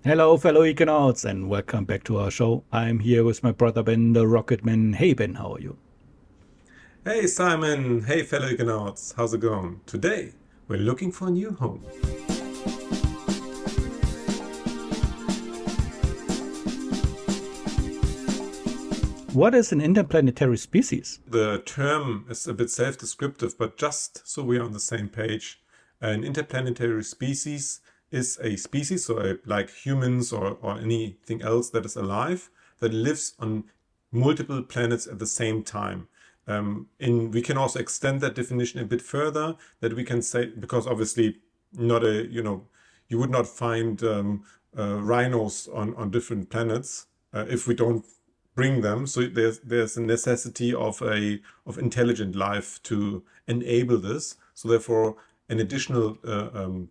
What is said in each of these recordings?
Hello, fellow Econauts, and welcome back to our show. I'm here with my brother Ben, the Rocketman. Hey, Ben, how are you? Hey Simon, hey fellow Econauts, how's it going? Today we're looking for a new home. What is an interplanetary species? The term is a bit self-descriptive, but just so we're on the same page, an interplanetary species is a species, like humans or anything else that is alive, that lives on multiple planets at the same time. We can also extend that definition a bit further, that we can say, because obviously not a, you would not find rhinos on different planets if we don't bring them. So there's a necessity of intelligent life to enable this. So therefore, an additional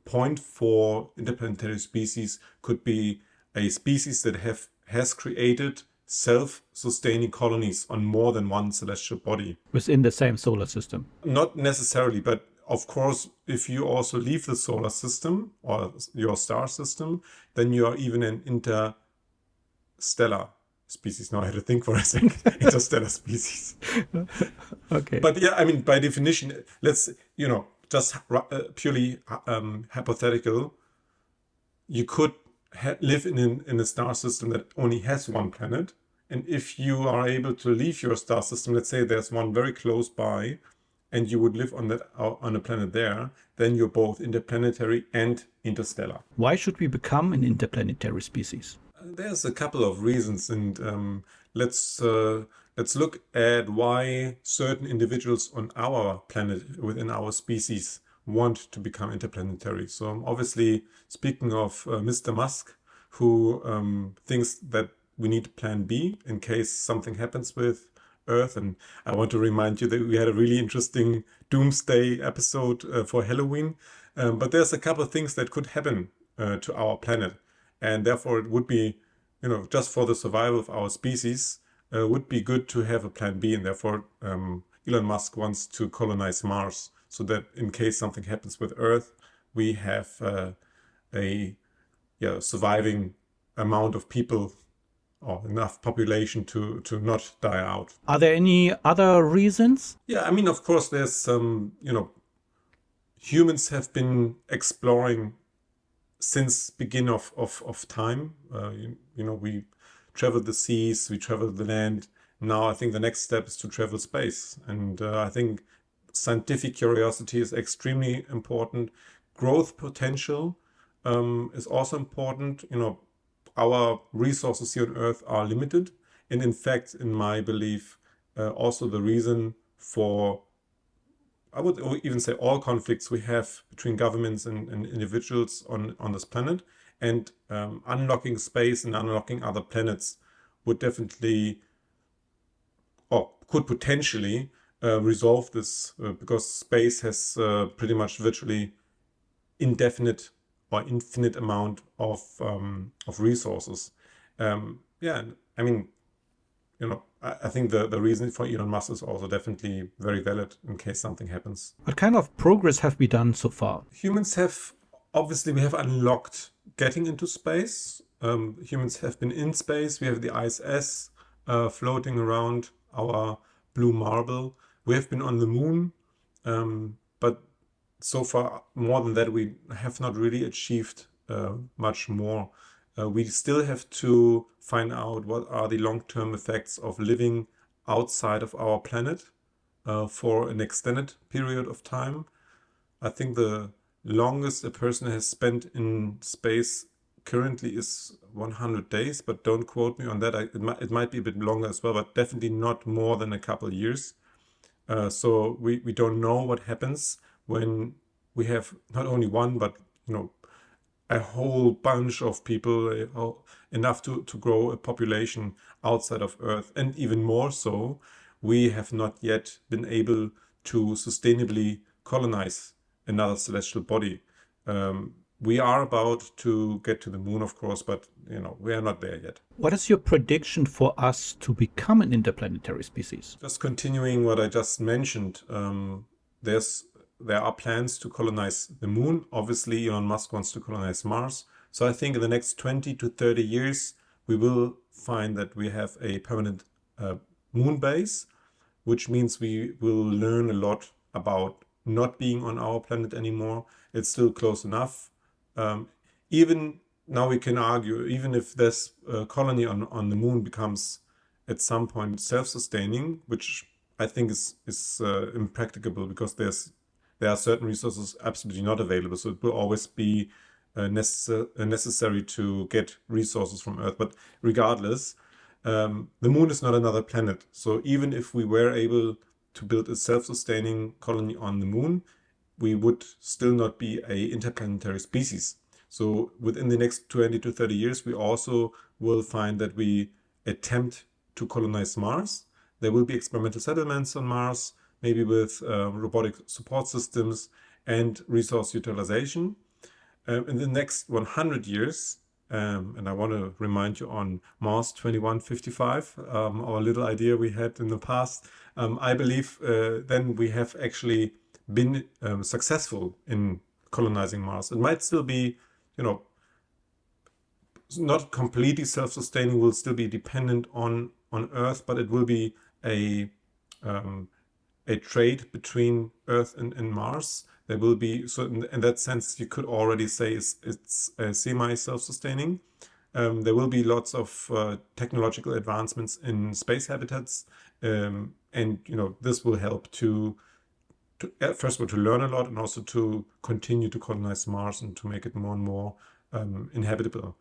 point for interplanetary species could be a species that has created self-sustaining colonies on more than one celestial body. Within the same solar system. Not necessarily, but of course, if you also leave the solar system or your star system, then you are even an interstellar species. Now I had to think for a second. Interstellar species. Okay. But yeah, I mean, by definition, let's, just purely hypothetical, you could live in a star system that only has one planet. And if you are able to leave your star system, let's say there's one very close by, and you would live on a planet there, then you're both interplanetary and interstellar. Why should we become an interplanetary species? There's a couple of reasons, and let's look at why certain individuals on our planet within our species want to become interplanetary. So I'm obviously speaking of Mr. Musk, who thinks that we need Plan B in case something happens with Earth. And I want to remind you that we had a really interesting doomsday episode for Halloween. But there's a couple of things that could happen to our planet. And therefore, it would be, just for the survival of our species, would be good to have a plan B. And therefore, Elon Musk wants to colonize Mars so that in case something happens with Earth, we have a surviving amount of people or enough population to not die out. Are there any other reasons? Yeah, I mean, of course, there's some, humans have been exploring since begin of time. We traveled the seas, we traveled the land. Now I think the next step is to travel space. And I think scientific curiosity is extremely important. Growth potential is also important. Our resources here on Earth are limited. And in fact, in my belief, also the reason for, I would even say, all conflicts we have between governments and individuals on this planet, and unlocking space and unlocking other planets would definitely, or could potentially resolve this, because space has pretty much virtually indefinite or infinite amount of resources. Yeah, I mean, I think the reason for Elon Musk is also definitely very valid in case something happens. What kind of progress have we done so far? Humans have, obviously, we have unlocked getting into space. Humans have been in space. We have the ISS floating around our blue marble. We have been on the moon, but so far, more than that, we have not really achieved much more. We still have to find out what are the long-term effects of living outside of our planet for an extended period of time. I think the longest a person has spent in space currently is 100 days, but don't quote me on that. It might be a bit longer as well, but definitely not more than a couple of years. So we don't know what happens when we have not only one, but a whole bunch of people, enough to grow a population outside of Earth. And even more so, we have not yet been able to sustainably colonize another celestial body. We are about to get to the moon, of course, but we are not there yet. What is your prediction for us to become an interplanetary species? Just continuing what I just mentioned, there are plans to colonize the moon. Obviously, Elon Musk wants to colonize Mars. So I think in the next 20 to 30 years, we will find that we have a permanent moon base, which means we will learn a lot about not being on our planet anymore. It's still close enough. Even now we can argue, even if this colony on the moon becomes at some point self-sustaining, which I think is impracticable because there are certain resources absolutely not available. So it will always be necessary to get resources from Earth. But regardless, the moon is not another planet. So even if we were able to build a self-sustaining colony on the moon, we would still not be an interplanetary species. So within the next 20 to 30 years, we also will find that we attempt to colonize Mars. There will be experimental settlements on Mars, maybe with robotic support systems and resource utilization. In the next 100 years, and I want to remind you on Mars 2155, our little idea we had in the past, I believe then we have actually been successful in colonizing Mars. It might still be, not completely self-sustaining, will still be dependent on Earth, but it will be a trade between Earth and Mars. There will be, so in that sense, you could already say it's semi-self-sustaining. There will be lots of technological advancements in space habitats, and this will help to first of all to learn a lot, and also to continue to colonize Mars and to make it more and more inhabitable.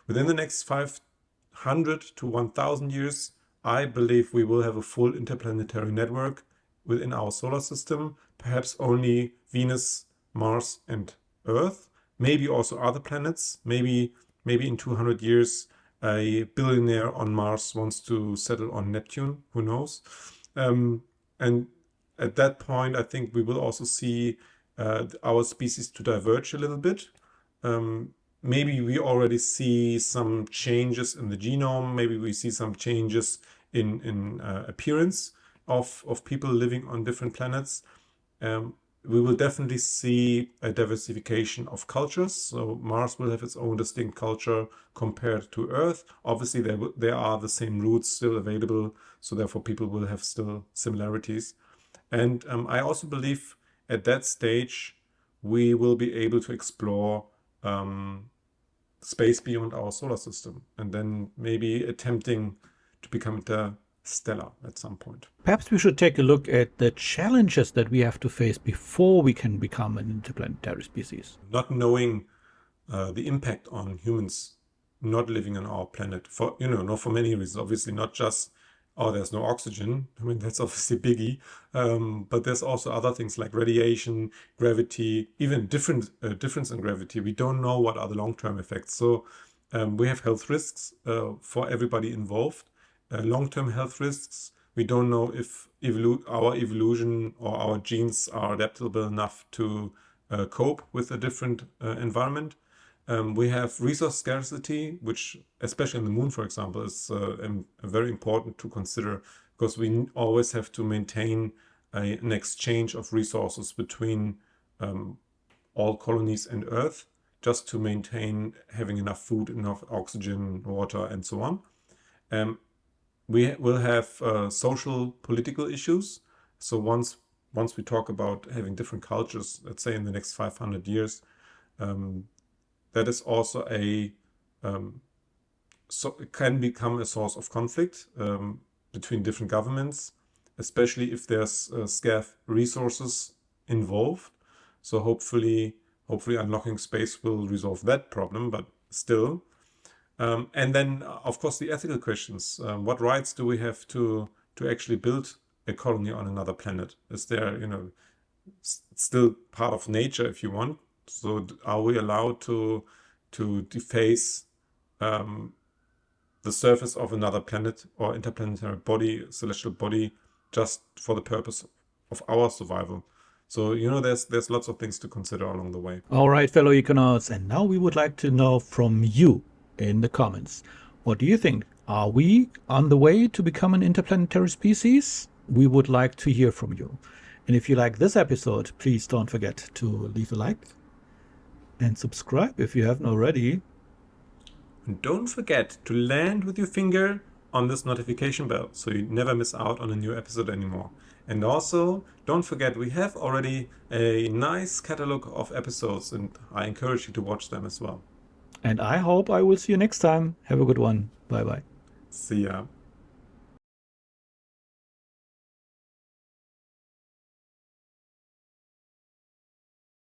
Within the next 500 to 1,000 years, I believe we will have a full interplanetary network within our solar system, perhaps only Venus, Mars, and Earth, maybe also other planets. Maybe in 200 years, a billionaire on Mars wants to settle on Neptune, who knows? And at that point, I think we will also see our species to diverge a little bit. Maybe we already see some changes in the genome. Maybe we see some changes in appearance of people living on different planets. We will definitely see a diversification of cultures. So Mars will have its own distinct culture compared to Earth. Obviously, there are the same roots still available, so therefore people will have still similarities. And I also believe at that stage we will be able to explore space beyond our solar system, and then maybe attempting to become interstellar at some point. Perhaps we should take a look at the challenges that we have to face before we can become an interplanetary species. Not knowing the impact on humans not living on our planet, for not for many reasons. Obviously, not just there's no oxygen. I mean, that's obviously a biggie. But there's also other things like radiation, gravity, even difference in gravity. We don't know what are the long-term effects. So we have health risks for everybody involved. Long-term health risks. We don't know if our evolution or our genes are adaptable enough to cope with a different environment. We have resource scarcity, which, especially on the moon, for example, is very important to consider, because we always have to maintain an exchange of resources between all colonies and Earth, just to maintain having enough food, enough oxygen, water, and so on. We will have social, political issues. So once we talk about having different cultures, let's say in the next 500 years, that is also so it can become a source of conflict between different governments, especially if there's scarce resources involved. So hopefully unlocking space will resolve that problem, but still. And then, of course, the ethical questions. What rights do we have to actually build a colony on another planet? Is there, still part of nature, if you want? So are we allowed to deface the surface of another planet or interplanetary body, celestial body, just for the purpose of our survival? So, there's lots of things to consider along the way. All right, fellow Econauts, and now we would like to know from you in the comments. What do you think? Are we on the way to become an interplanetary species? We would like to hear from you. And if you like this episode, please don't forget to leave a like and subscribe if you haven't already. And don't forget to land with your finger on this notification bell so you never miss out on a new episode anymore. And also, don't forget we have already a nice catalog of episodes and I encourage you to watch them as well. And I hope I will see you next time. Have a good one. Bye bye. See ya.